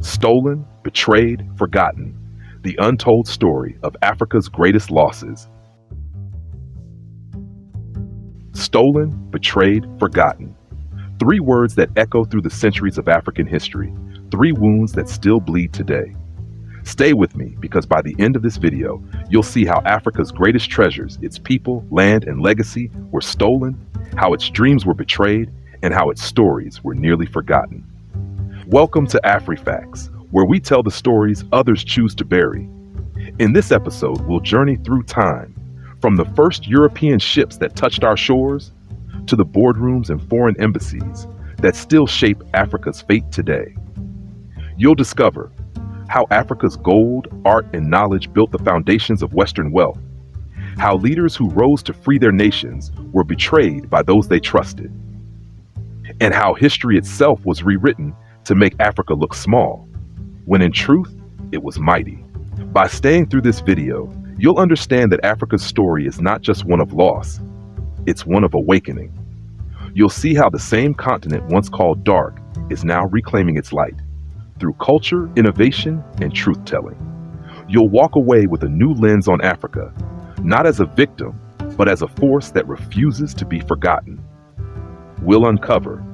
Stolen, betrayed, forgotten. The untold story of Africa's greatest losses. Stolen, betrayed, forgotten. Three words that echo through the centuries of African history. Three wounds that still bleed today. Stay with me because by the end of this video, you'll see how Africa's greatest treasures, its people, land, and legacy were stolen, how its dreams were betrayed, and how its stories were nearly forgotten. Welcome to Afri Facts, where we tell the stories others choose to bury. In this episode, we'll journey through time, from the first European ships that touched our shores, to the boardrooms and foreign embassies that still shape Africa's fate today. You'll discover how Africa's gold, art, and knowledge built the foundations of Western wealth, how leaders who rose to free their nations were betrayed by those they trusted, and how history itself was rewritten to make Africa look small, when in truth, it was mighty. By staying through this video, you'll understand that Africa's story is not just one of loss, it's one of awakening. You'll see how the same continent once called dark is now reclaiming its light through culture, innovation, and truth-telling. You'll walk away with a new lens on Africa, not as a victim, but as a force that refuses to be forgotten. We'll uncover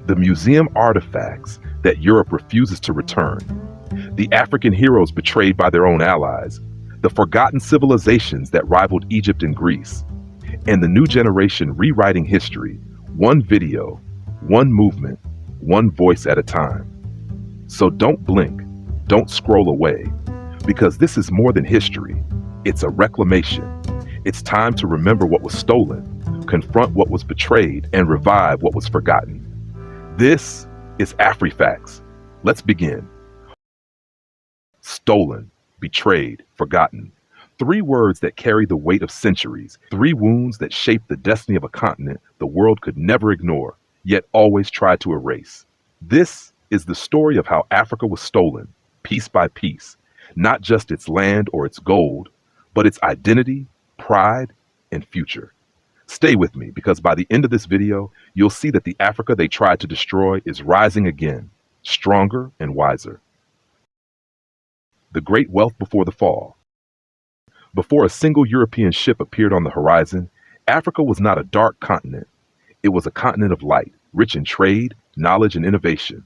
the museum artifacts that Europe refuses to return, the African heroes betrayed by their own allies, the forgotten civilizations that rivaled Egypt and Greece, and the new generation rewriting history, one video, one movement, one voice at a time. So don't blink, don't scroll away, because this is more than history. It's a reclamation. It's time to remember what was stolen, confront what was betrayed, and revive what was forgotten. This is Afri Facts. Let's begin. Stolen, betrayed, forgotten. Three words that carry the weight of centuries, three wounds that shape the destiny of a continent the world could never ignore, yet always tried to erase. This is the story of how Africa was stolen, piece by piece, not just its land or its gold, but its identity, pride, and future. Stay with me because by the end of this video, you'll see that the Africa they tried to destroy is rising again, stronger and wiser. The great wealth before the fall. Before a single European ship appeared on the horizon, Africa was not a dark continent. It was a continent of light, rich in trade, knowledge, and innovation.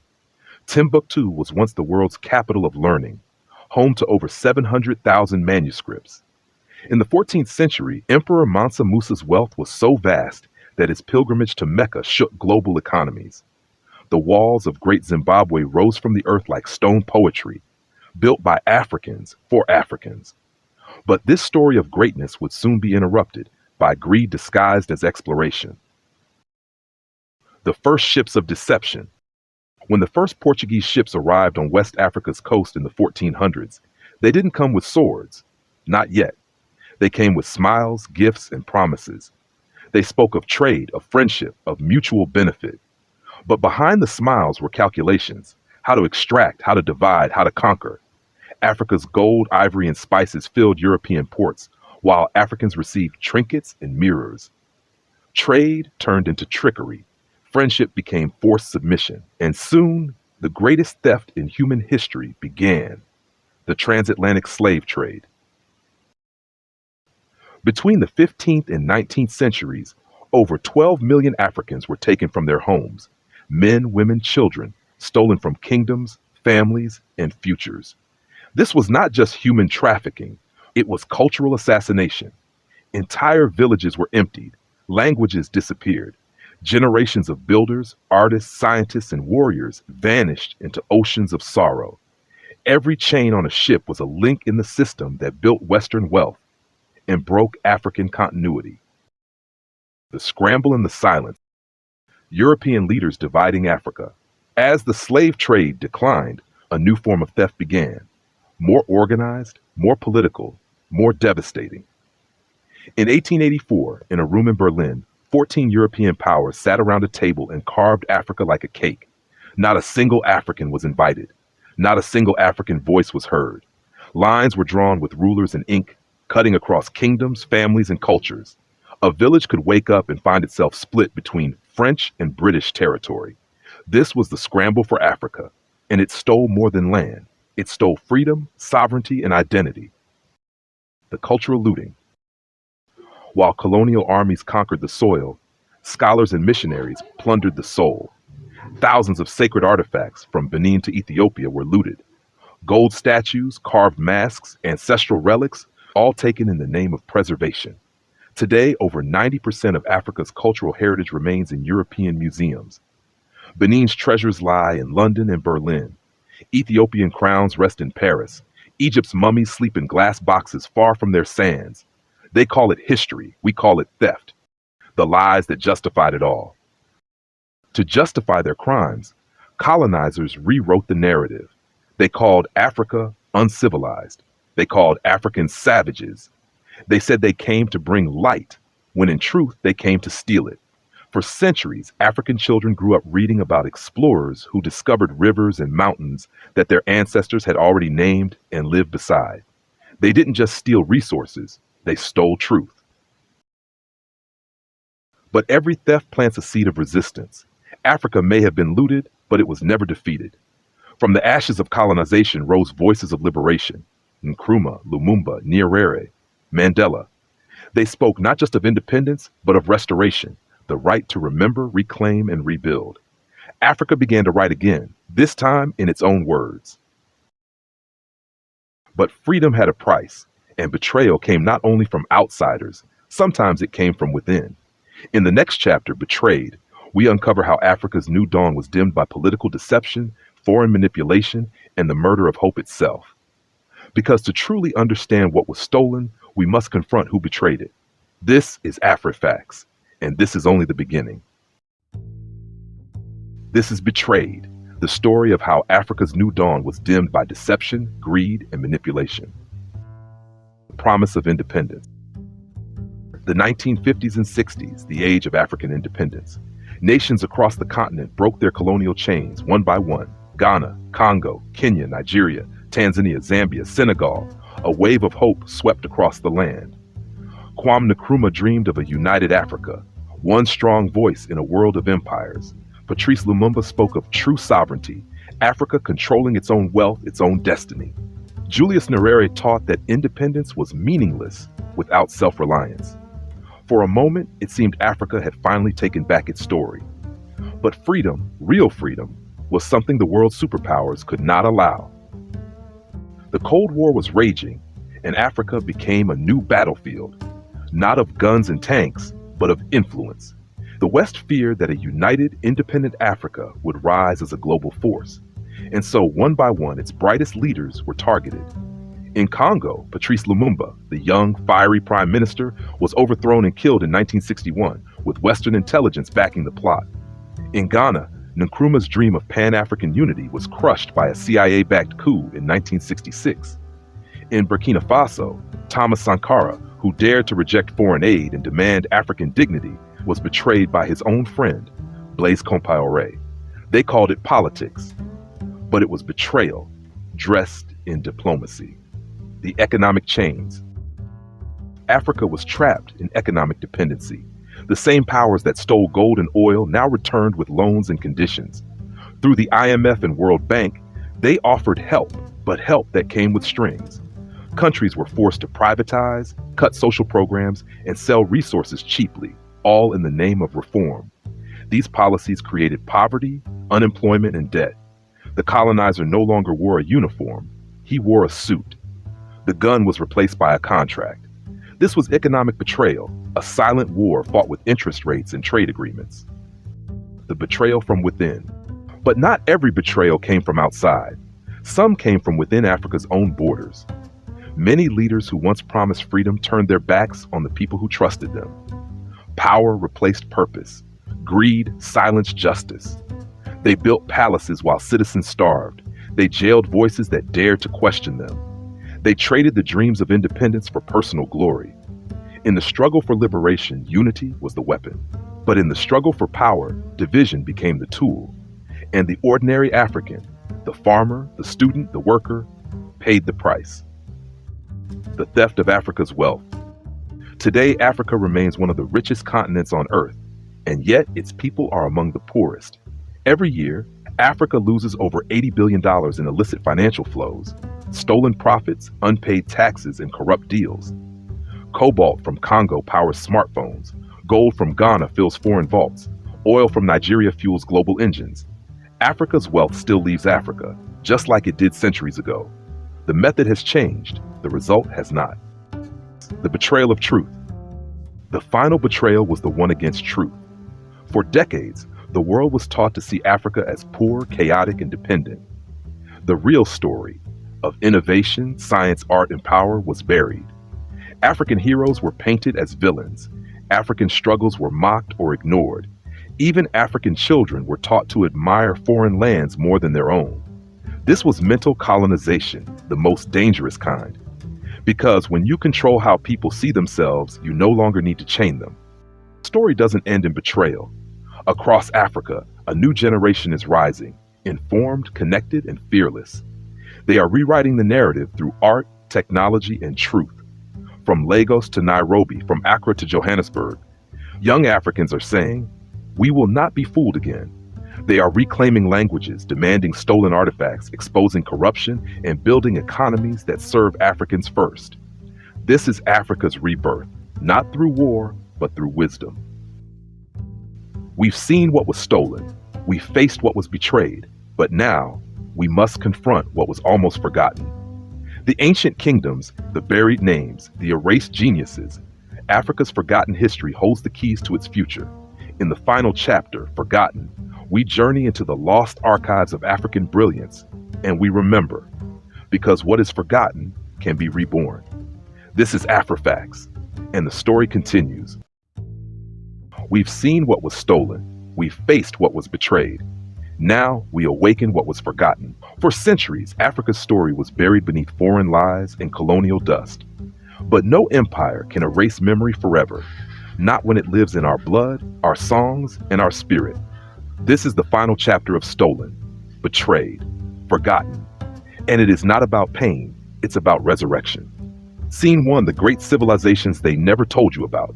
Timbuktu was once the world's capital of learning, home to over 700,000 manuscripts. In the 14th century, Emperor Mansa Musa's wealth was so vast that his pilgrimage to Mecca shook global economies. The walls of Great Zimbabwe rose from the earth like stone poetry, built by Africans for Africans. But this story of greatness would soon be interrupted by greed disguised as exploration. The first ships of deception. When the first Portuguese ships arrived on West Africa's coast in the 1400s, they didn't come with swords. Not yet. They came with smiles, gifts, and promises. They spoke of trade, of friendship, of mutual benefit. But behind the smiles were calculations: how to extract, how to divide, how to conquer. Africa's gold, ivory, and spices filled European ports, while Africans received trinkets and mirrors. Trade turned into trickery. Friendship became forced submission, and soon the greatest theft in human history began: the transatlantic slave trade. Between the 15th and 19th centuries, over 12 million Africans were taken from their homes, men, women, children, stolen from kingdoms, families, and futures. This was not just human trafficking, it was cultural assassination. Entire villages were emptied, languages disappeared. Generations of builders, artists, scientists, and warriors vanished into oceans of sorrow. Every chain on a ship was a link in the system that built Western wealth and broke African continuity. The scramble and the silence. European leaders dividing Africa. As the slave trade declined, a new form of theft began. More organized, more political, more devastating. In 1884, in a room in Berlin, 14 European powers sat around a table and carved Africa like a cake. Not a single African was invited. Not a single African voice was heard. Lines were drawn with rulers and ink, cutting across kingdoms, families, and cultures. A village could wake up and find itself split between French and British territory. This was the scramble for Africa, And it stole more than land. It stole freedom, sovereignty, and identity. The cultural looting. While colonial armies conquered the soil, scholars and missionaries plundered the soul. Thousands of sacred artifacts from Benin to Ethiopia were looted. Gold statues, carved masks, ancestral relics, all taken in the name of preservation. Today, over 90% of Africa's cultural heritage remains in European museums. Benin's treasures lie in London and Berlin. Ethiopian crowns rest in Paris. Egypt's mummies sleep in glass boxes far from their sands. They call it history. We call it theft. The lies that justified it all. To justify their crimes, colonizers rewrote the narrative. They called Africa uncivilized. They called Africans savages. They said they came to bring light, when in truth they came to steal it. For centuries, African children grew up reading about explorers who discovered rivers and mountains that their ancestors had already named and lived beside. They didn't just steal resources, they stole truth. But every theft plants a seed of resistance. Africa may have been looted, but it was never defeated. From the ashes of colonization rose voices of liberation. Nkrumah, Lumumba, Nyerere, Mandela. They spoke not just of independence, but of restoration, the right to remember, reclaim, and rebuild. Africa began to write again, this time in its own words. But freedom had a price, and betrayal came not only from outsiders, sometimes it came from within. In the next chapter, Betrayed, we uncover how Africa's new dawn was dimmed by political deception, foreign manipulation, and the murder of hope itself. Because to truly understand what was stolen, we must confront who betrayed it. This is Afri Facts, and this is only the beginning. This is Betrayed, the story of how Africa's new dawn was dimmed by deception, greed, and manipulation. The promise of independence. The 1950s and 60s, the age of African independence. Nations across the continent broke their colonial chains one by one. Ghana, Congo, Kenya, Nigeria, Tanzania, Zambia, Senegal. A wave of hope swept across the land. Kwame Nkrumah dreamed of a united Africa, one strong voice in a world of empires. Patrice Lumumba spoke of true sovereignty, Africa controlling its own wealth, its own destiny. Julius Nyerere taught that independence was meaningless without self-reliance. For a moment, it seemed Africa had finally taken back its story. But freedom, real freedom, was something the world's superpowers could not allow. The Cold War was raging, and Africa became a new battlefield, not of guns and tanks, but of influence. The West feared that a united, independent Africa would rise as a global force, and so one by one its brightest leaders were targeted. In Congo, Patrice Lumumba, the young, fiery prime minister, was overthrown and killed in 1961, with Western intelligence backing the plot. In Ghana, Nkrumah's dream of Pan-African unity was crushed by a CIA-backed coup in 1966. In Burkina Faso, Thomas Sankara, who dared to reject foreign aid and demand African dignity, was betrayed by his own friend, Blaise Compaoré. They called it politics, but it was betrayal, dressed in diplomacy. The economic chains. Africa was trapped in economic dependency. The same powers that stole gold and oil now returned with loans and conditions. Through the IMF and World Bank, they offered help, but help that came with strings. Countries were forced to privatize, cut social programs, and sell resources cheaply, all in the name of reform. These policies created poverty, unemployment, and debt. The colonizer no longer wore a uniform, he wore a suit. The gun was replaced by a contract. This was economic betrayal, a silent war fought with interest rates and trade agreements. The betrayal from within. But not every betrayal came from outside. Some came from within Africa's own borders. Many leaders who once promised freedom turned their backs on the people who trusted them. Power replaced purpose. Greed silenced justice. They built palaces while citizens starved. They jailed voices that dared to question them. They traded the dreams of independence for personal glory. In the struggle for liberation, unity was the weapon. But in the struggle for power, division became the tool. And the ordinary African, the farmer, the student, the worker, paid the price. The theft of Africa's wealth. Today, Africa remains one of the richest continents on Earth, and yet its people are among the poorest. Every year, Africa loses over $80 billion in illicit financial flows, stolen profits, unpaid taxes, and corrupt deals. Cobalt from Congo powers smartphones. Gold from Ghana fills foreign vaults. Oil from Nigeria fuels global engines. Africa's wealth still leaves Africa, just like it did centuries ago. The method has changed, the result has not. The betrayal of truth. The final betrayal was the one against truth. For decades, the world was taught to see Africa as poor, chaotic, and dependent. The real story of innovation, science, art, and power was buried. African heroes were painted as villains. African struggles were mocked or ignored. Even African children were taught to admire foreign lands more than their own. This was mental colonization, the most dangerous kind. Because when you control how people see themselves, you no longer need to chain them. The story doesn't end in betrayal. Across Africa, a new generation is rising, informed, connected, and fearless. They are rewriting the narrative through art, technology, and truth. From Lagos to Nairobi, from Accra to Johannesburg, young Africans are saying, "We will not be fooled again." They are reclaiming languages, demanding stolen artifacts, exposing corruption, and building economies that serve Africans first. This is Africa's rebirth, not through war, but through wisdom. We've seen what was stolen, we faced what was betrayed, but now we must confront what was almost forgotten. The ancient kingdoms, the buried names, the erased geniuses. Africa's forgotten history holds the keys to its future. In the final chapter, Forgotten, we journey into the lost archives of African brilliance, and we remember, because what is forgotten can be reborn. This is Afri Facts, and the story continues. We've seen what was stolen, we faced what was betrayed. Now we awaken what was forgotten. For centuries, Africa's story was buried beneath foreign lies and colonial dust. But no empire can erase memory forever, not when it lives in our blood, our songs, and our spirit. This is the final chapter of Stolen, Betrayed, Forgotten. And it is not about pain, it's about resurrection. Scene 1, the great civilizations they never told you about.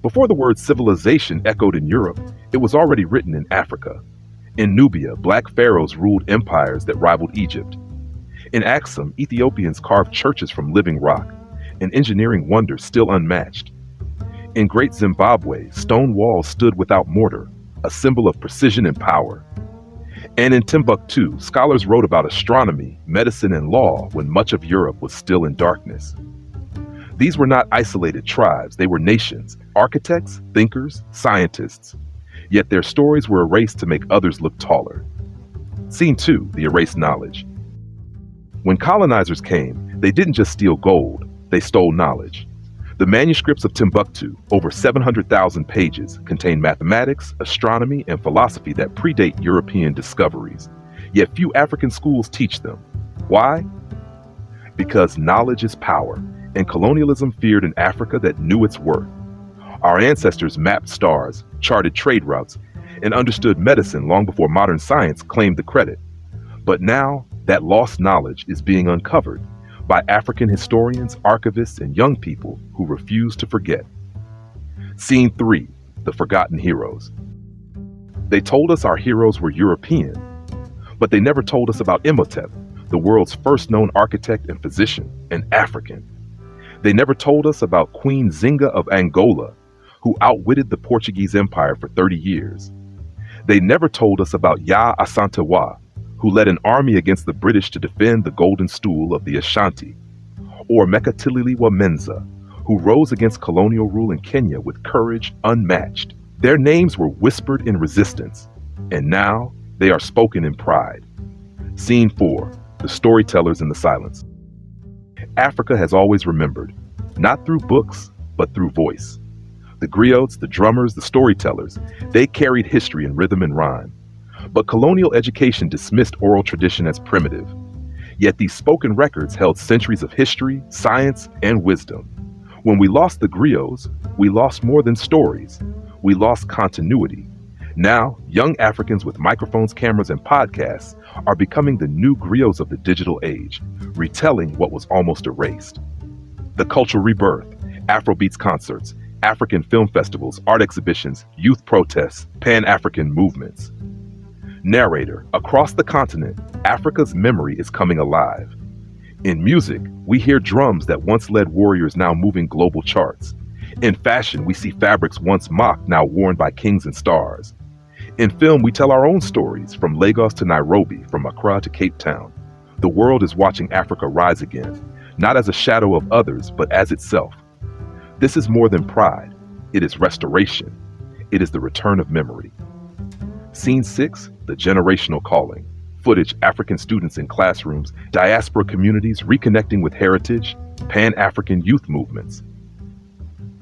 Before the word civilization echoed in Europe, it was already written in Africa. In Nubia, black pharaohs ruled empires that rivaled Egypt. In Aksum, Ethiopians carved churches from living rock, an engineering wonder still unmatched. In Great Zimbabwe, stone walls stood without mortar, a symbol of precision and power. And in Timbuktu, scholars wrote about astronomy, medicine, and law when much of Europe was still in darkness. These were not isolated tribes, they were nations, architects, thinkers, scientists. Yet their stories were erased to make others look taller. Scene 2, the erased knowledge. When colonizers came, they didn't just steal gold, they stole knowledge. The manuscripts of Timbuktu, over 700,000 pages, contain mathematics, astronomy, and philosophy that predate European discoveries. Yet few African schools teach them. Why? Because knowledge is power, and colonialism feared an Africa that knew its worth. Our ancestors mapped stars, charted trade routes, and understood medicine long before modern science claimed the credit. But now, that lost knowledge is being uncovered by African historians, archivists, and young people who refuse to forget. Scene 3, the forgotten heroes. They told us our heroes were European, but they never told us about Imhotep, the world's first known architect and physician, an African. They never told us about Queen Zinga of Angola, who outwitted the Portuguese Empire for 30 years. They never told us about Ya Asantewa, who led an army against the British to defend the golden stool of the Ashanti, or Mekatilili Menza, who rose against colonial rule in Kenya with courage unmatched. Their names were whispered in resistance, and now they are spoken in pride. Scene 4, the storytellers in the silence. Africa has always remembered, not through books, but through voice. The griots, the drummers, the storytellers, they carried history in rhythm and rhyme. But colonial education dismissed oral tradition as primitive. Yet these spoken records held centuries of history, science, and wisdom. When we lost the griots, we lost more than stories. We lost continuity. Now, young Africans with microphones, cameras, and podcasts are becoming the new griots of the digital age, retelling what was almost erased. The cultural rebirth, Afrobeats concerts, African film festivals, art exhibitions, youth protests, Pan-African movements. Narrator, across the continent, Africa's memory is coming alive. In music, we hear drums that once led warriors now moving global charts. In fashion, we see fabrics once mocked now worn by kings and stars. In film, we tell our own stories, from Lagos to Nairobi, from Accra to Cape Town. The world is watching Africa rise again, not as a shadow of others, but as itself. This is more than pride. It is restoration. It is the return of memory. Scene 6, the generational calling. Footage: African students in classrooms, diaspora communities reconnecting with heritage, Pan-African youth movements.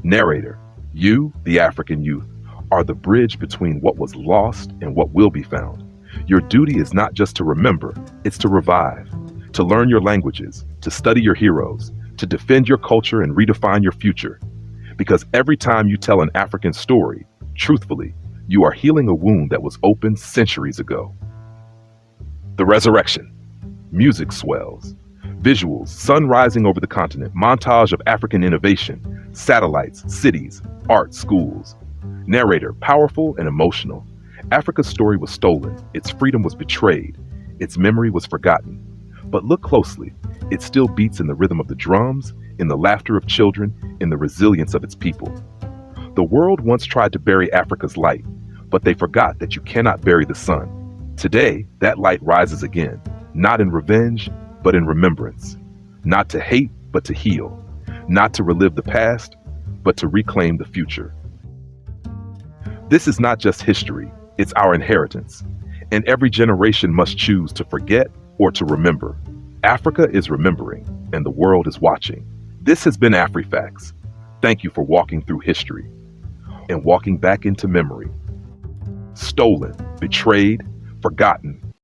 Narrator, you, the African youth, are the bridge between what was lost and what will be found. Your duty is not just to remember, it's to revive, to learn your languages, to study your heroes, to defend your culture and redefine your future. Because every time you tell an African story, truthfully, you are healing a wound that was opened centuries ago. The resurrection. Music swells. Visuals: sun rising over the continent, montage of African innovation, satellites, cities, art, schools. Narrator, powerful and emotional. Africa's story was stolen, its freedom was betrayed, its memory was forgotten. But look closely, it still beats in the rhythm of the drums, in the laughter of children, in the resilience of its people. The world once tried to bury Africa's light, but they forgot that you cannot bury the sun. Today, that light rises again, not in revenge, but in remembrance. Not to hate, but to heal. Not to relive the past, but to reclaim the future. This is not just history, it's our inheritance. And every generation must choose to forget or to remember. Africa is remembering, and the world is watching. This has been Afri Facts. Thank you for walking through history and walking back into memory. Stolen, betrayed, forgotten,